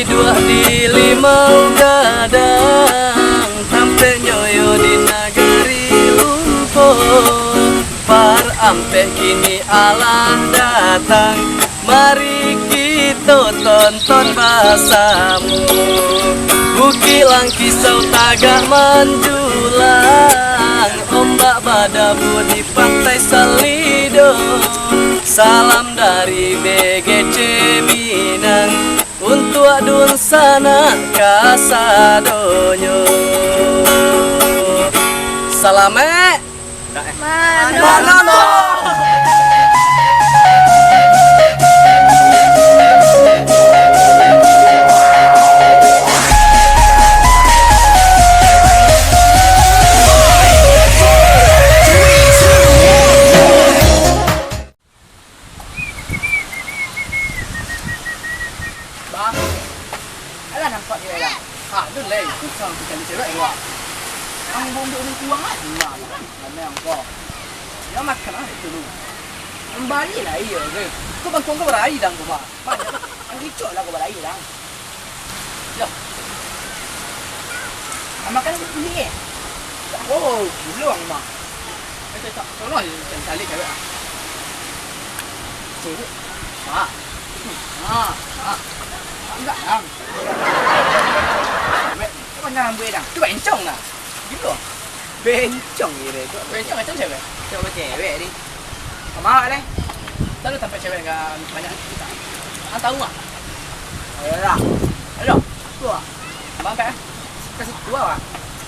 dua di limau gadang, sampai nyoyo di nagari lumpur. Par ampe kini Allah datang, mari kita tonton basamu. Bukilang kisau tagak menjulang, ombak badabu di pantai Salido. Salam dari BGC Minang untuk adun sana kasadonyo. Salame Manono. Alah nampak dia dah. Ha, tu leh. Tu sang kita cewek gua. Ang bombok ni kuang ah. Nah, mana yang kau. Ya makan ah itu dulu. Kembali lah iya ke. Kau bang kau berai dang kau bah. Banyak. Ang ricok lah kau berai dang. Yo. Makan ni eh. Oh, luang mah. Tak. Tolong jangan cari cewek ah. Cewek. Enggak dang. Kau jangan ambil dang. Tu bencong lah. Gitu. Bencong ni deh. Bencong macam cewek. Coba cewek ni. Sama deh. Selalu sampai cewek enggak banyak kita. Tahu enggak? Ayolah. Ayo. Tua. Abang apa? Kasih tua ah.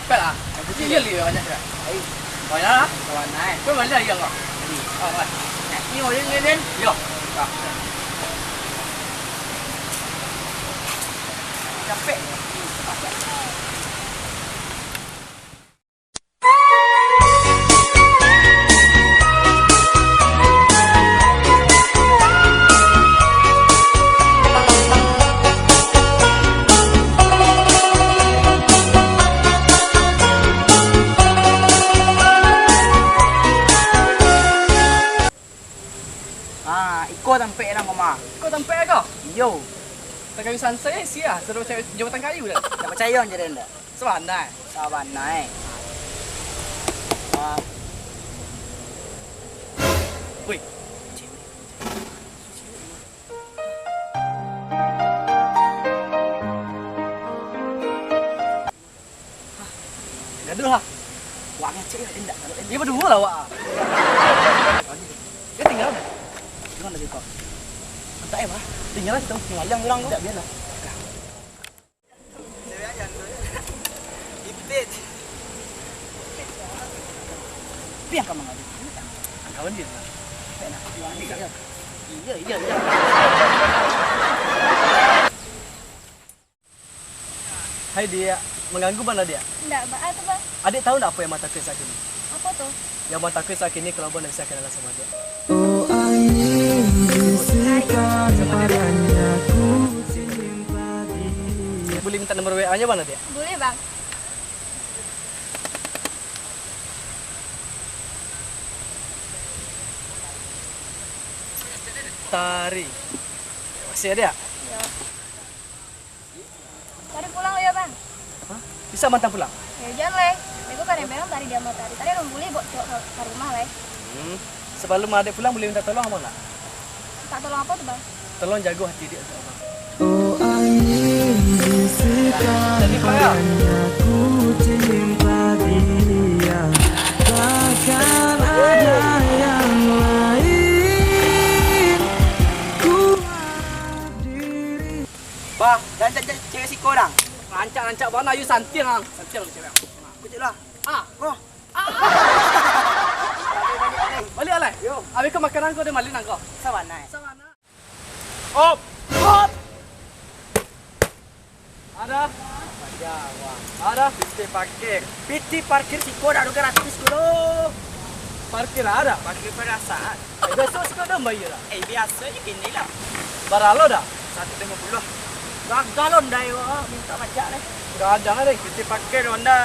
Pelah. Dia lihat banyak cewek. Ai. Banyak lah. Kawan naik. Kau mana dia enggak? Oh, baik. Ni orang ni. Yo. Capek. Ikut tempat orang mama. Kau tempat kau? Yo. Tak kayu sansai sia, suruh cewek jawatan kayu dah. Tak percaya je dah. Sebanai. Saban naik. Woi. Gaduh lah. Wak ngecek endak. Dia berdua lah wak. Dia tinggal. Jangan lagi kau. Tak eh, tinggal lah kita. Ngalang orang tu. Tak biarlah. Cewek ayan tu. Ipit. Biar kau mengadu. Kawan dia. Enak. Iya. Hai dia, mengganggu mana dia? Enggak, Mbak. Tu, Bang. Adik tahu tak apa yang mata kuis saat ini? Apa tu? Yang mata kuis saat ini kalau abang nak bisa kenalan sama dia. Oh ingin bisikan padanya ku cinta dia. Boleh minta nomor WA-nya mana dia? Boleh, Bang. Tari. Masih ada ya? Ya. Tadi pulang lo ya, Bang. Hah? Bisa mantan pulang? Ya, jangan, Le. Aku kan yang bilang tadi dia mau tari. Tadi orang boleh bawa ke rumah, Le. Sebelum adik pulang boleh minta tolong abang tak? Tak tolong apa tu, Bang? Tolong jaga hati dia untuk abang. Oh ingin bisikan Jadi payah. padanya ku cinta dia. Takkan ada yang lain. Ku harap diri. Bah, dan cewek si korang. Rancak-rancak mana you santiang ang. Santiang lu cewek. Keciklah. Ah, Oh. balik alai. Yo. Habis ke makanan kau dia malin ang kau. Saban naik. Sama na. Op. Op. Ada. Ada. Piti parkir si korang ada gratis dulu. Parkir ada. Parkir perasaan. Besok suka dah bayar lah. Biasa je gini lah. Baralo dah. 150. Gagal Honda yo, minta macam ni. Gadang ada. Kita pakai Honda.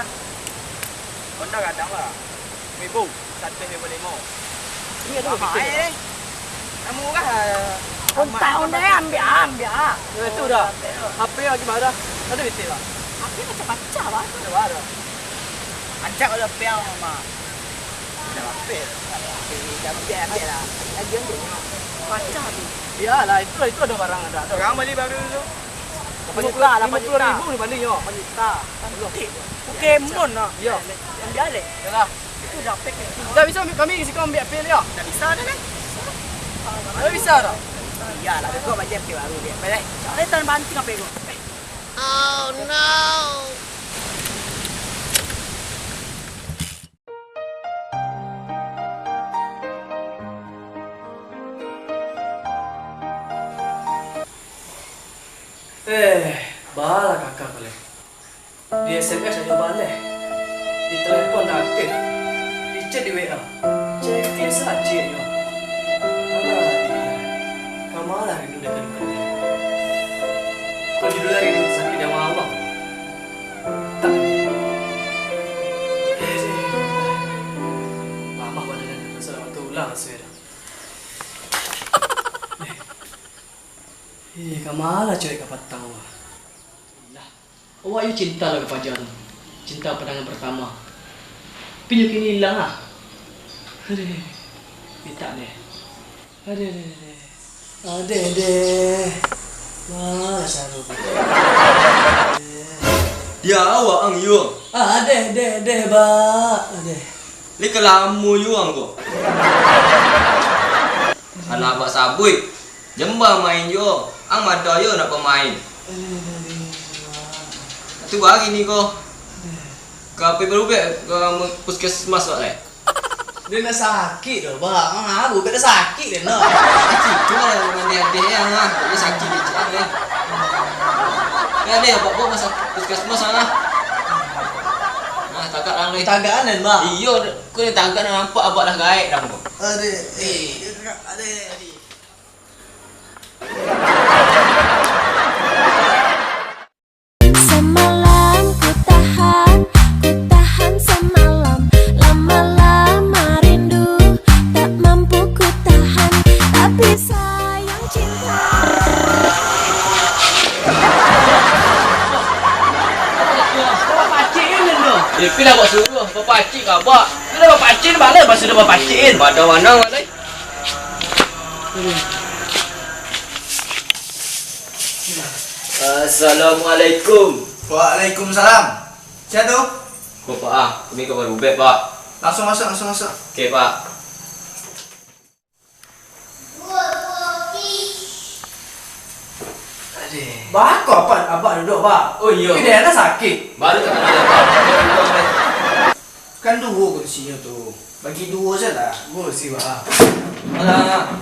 Honda kadang lah. Wibu 155. Ini ada Mahal kita. ni. Yang murah Tahun deh ambil. Ya itu dah. HP lagi mana? Ada betul lah. Tapi macam-macam lah. Ada mana? Ancak ada piang mama. Dah apa? Dah ambil lah. Lagi ambil. Macam tu. Iyalah, itu ada barang ada. Orang beli baru tu. 8 juta, 80.000 ni bandingnya. 8 juta. Pokemon lah. Ya. Ambil alih. Yalah. Itu dah pack. Dah bisa kami isi kau ambil apel ya. Dah bisa dah kan? Dah bisa dah. Iyalah, kau baca apel baru dia. Baik. Soalnya tahun banting apa itu? Oh no. Bala kakak boleh. Di SMS aja balik. Di telepon dah aktif. Di chat di WA. Checklist saja yo. Alah, kamu lah rindu dekat kau. Kau judul rindu sakit yang awak. Tak. Lama pada dah rasa waktu ulang sudah. Kamalah cewek kapat tahu. Lah. Awak you cinta lah kepada tu. Cinta pandangan pertama. Pinyu kini hilang ah. Aduh. Minta deh. Aduh. Malah saru. Dia awak ang you. Deh, ba. Aduh. Li kelamu you ang ko. Anak abak sabui. Jemba main yo. Ang mada yo nak pemain. Tu bagi ni ko. Ka pe berubek ke puskesmas wak le. Dia nak sakit dah, ba. Aku dah sakit dah nak. Tu lah dengan dia yang ah. Dia sakit dia cak le. Ya dia bawa masa puskesmas ah. Nah, tagak lang ni. Tagaan kan, ba. Iyo, ko ni tagak nampak abak dah gaib dah ko. Aduh. Semalam ku tahan semalam. Lama-lama rindu tak mampu ku tahan. Tapi sayang cinta. Pilih abak suruh, bapak cik ke abak. Bila bapak cin balik pasal dia bapak cin. Pada mana balik? Assalamualaikum. Waalaikumsalam. Siapa tu? Kau pak ah, kami kau baru beb pak. Langsung masuk. Okey pak. Ba, kau apa duduk, ba? Oh iya. Ini dia dah sakit. Baru tak ada pak. Kan dua kursinya tu. Bagi dua je lah. Gua si ba. Alah.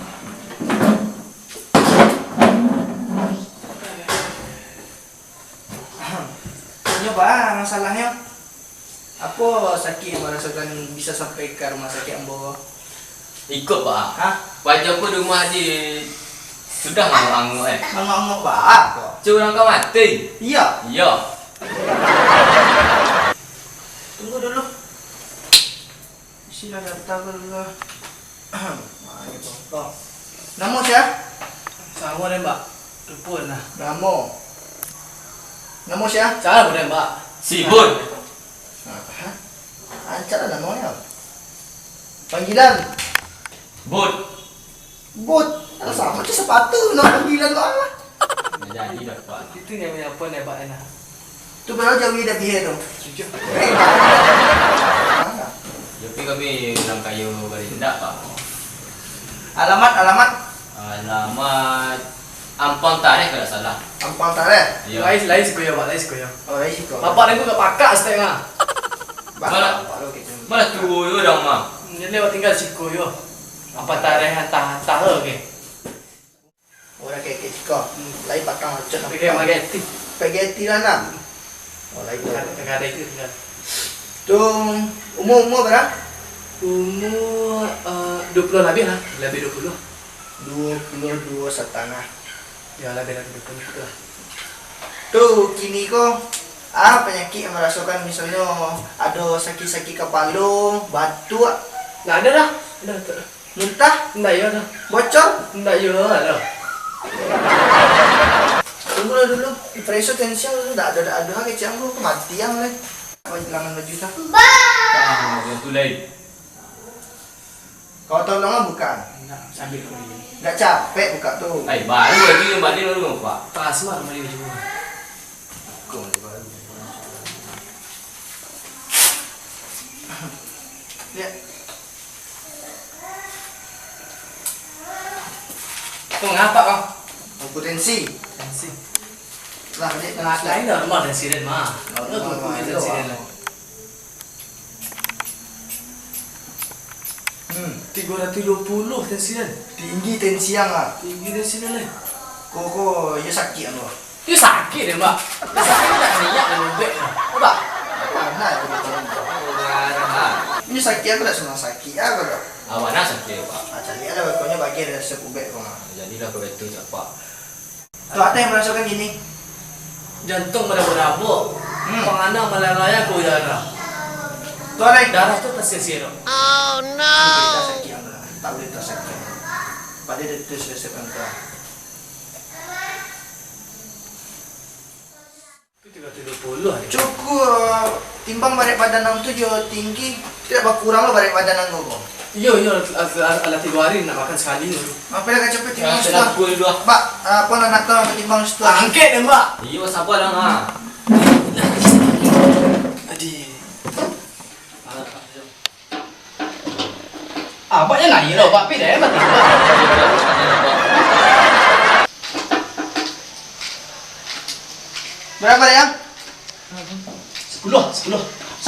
Nyoba masalahnya. Apa sakit yang merasakan bisa sampai ke rumah sakit Ambo? Ikut pak. Hah? Wajah aku di rumah di sudah nganguk Ngomong ba kok? Curang kau mati. Iya. Iya. Tunggu dulu. Sila data dulu. Mari tu. Nama siapa? Sama deh, Mbak. Tupun lah. Nama siapa? Cara boleh, Mbak. Sibun. Ancak lah namanya. Panggilan. Bud. Bot. Alah sama macam sepatu nak panggilan kau lah. Jadi dah pak. Itu yang apa nih, Mbak Ena? Tu berapa jauh dia biar tu? Jujur. Tapi kami dalam kayu berindak pak. Alamat. Alamat Ampang Tarikh kalau tak salah. Ampang Tarikh. Ya. Lain sekolah, Mbak. Lain sekolah. Oh, risiko. Bapak ni gua pakak setengah. Malah- Bapak lu gitu. Malah tuyo dah mak. Ni lewat tinggal siko yo. Apa tarikh hantar ke? Orang kayak risiko. Lain pakang macam Tapi kayak mageti. spaghetti lah nak. Oh, lain tu. Enggak ada itu tinggal. Tu umur berapa? Umur 20 lebih lah. Lebih 20. 22 setengah. Ya, lebih 20 gitu lah. Tu kini ko penyakit yang merasakan misalnya ada sakit-sakit kepala, batuk, Nggak ada dah. Udah. muntah, Nggak ya dah. bocor. Nggak ya dah. Tunggu lah dulu. Preso tensiang dulu. Tak ada kecil aku kematian lah. Kau hilangan baju tak? Yang tu lain. Kau tolong lah bukan? Nak sambil kau ni. Tak capek buka tu. Baru lagi yang balik baru Pak. Tak asmar mari baju. Kau ni baru. Lihat. Kau ngapa kau? Aku tensi. Tensi. Lah, dia Lain dah rumah tensi dan mah. Kau tu Rumah tensi ada. dan. 320 tensi dan. Tinggi tensiang lah. Tinggi tensi dan lain. Kau ya sakit kan tu. Dia sakit dia mbak. Dia sakit tak niat dan lembek. Nampak? Panas aku macam ni. Ini sakit aku tak senang sakit aku tak. Awak nak sakit Pak. Cari ada pokoknya bagi ada resep ubat kau. Jadilah kau betul Pak. Tu ada yang merasakan gini. Jantung pada berabuk. Penganang melalaya ke udara. Tu ada. Darah tu tersisir. Tak sakit aku tak. Tak boleh tak sakit. Pada dia terus resep aku. 320 Cukup timbang badan badan tu je tinggi. Tidak berkurang lah badan badan kau. Yo, alat 3 hari nak makan sekali dulu. Apa dah capek timbang Saya setelah. nak pukul dua. Pak, apa nak tahu timbang setelah. Angkat dia mbak. Iyo sabar lah ha. Adik. Abang yang lain lah, Pak Pin dah mati. Berapa dia? 10. 10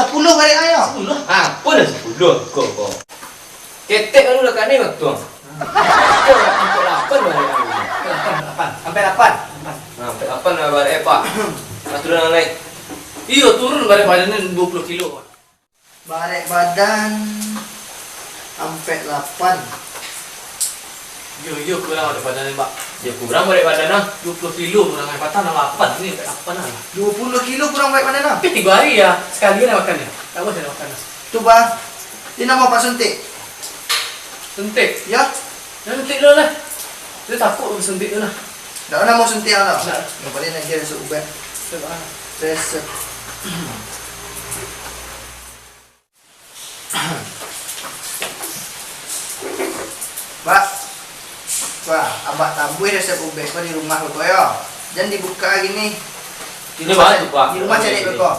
balik ayo. 10. Apa dah 10 kau. Ketek kan udah kat ni waktu. Kau nak sampai 8 balik. 8. Sampai 8. Sampai 8 dah balik Pak. Nak turun yang lain. Iyo turun badan badannya 20 kilo. Balik badan sampai 8. Yo kurang ada badannya mbak. Ya kurang balik badan lah. 20 kilo kurang air patah nama 8 ni 8 lah. 20 kilo kurang balik badan lah. Tapi 3 hari ya sekali nak makan ya. Tak boleh nak makan. Tu bah. Dia nak mau apa suntik? Suntik. Ya. Jangan suntik dulu lah. Dia takut suntik dulu lah. Dah nak mau suntik lah. Tak. Yang paling nak dia resep ubat. Sebab Resep. Pak. Pak, abang tambui resep ubat kau di rumah kau ya. Jangan dibuka lagi ni. Di Ini rumah, baru, Pak. di rumah cari kau.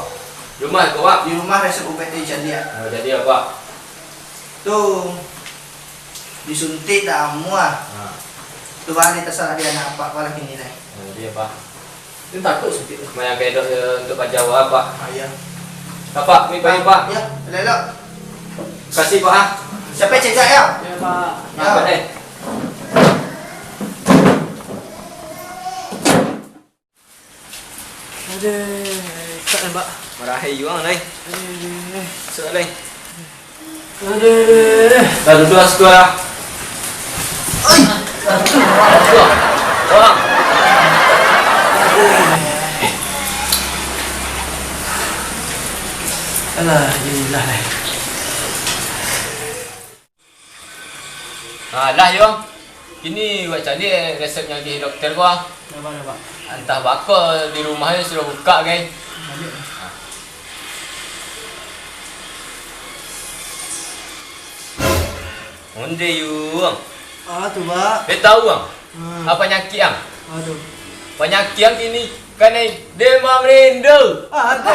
Rumah kau Pak. Di rumah resep ubat dia jadi ya. Jadi apa? Tu disuntik dah semua. Tu balik terserah dia nak apa lagi ni dah. Jadi apa? dia takut suntik tu. Banyak kedok untuk Pak Jawa Pak. Ayah. Pak, ni bayar Pak. Ya, elok. Kasih Pak ah. Siapa cekak ya? Ya Pak. Ya. Apa ni? Ada kat kan Pak. Marahi juga lain. Sok lain. Ada. Dah duduk sekolah. Oi. Orang. Alhamdulillah lah. Lah yo. Ini buat cari resep yang di doktor gua. Nampak. Entah bakal di rumahnya sudah buka guys. Onde you. Ah tu Pak. Dia tahu bang. Apa penyakit yang? Aduh. Penyakit yang ini kan demam rindu. Ada.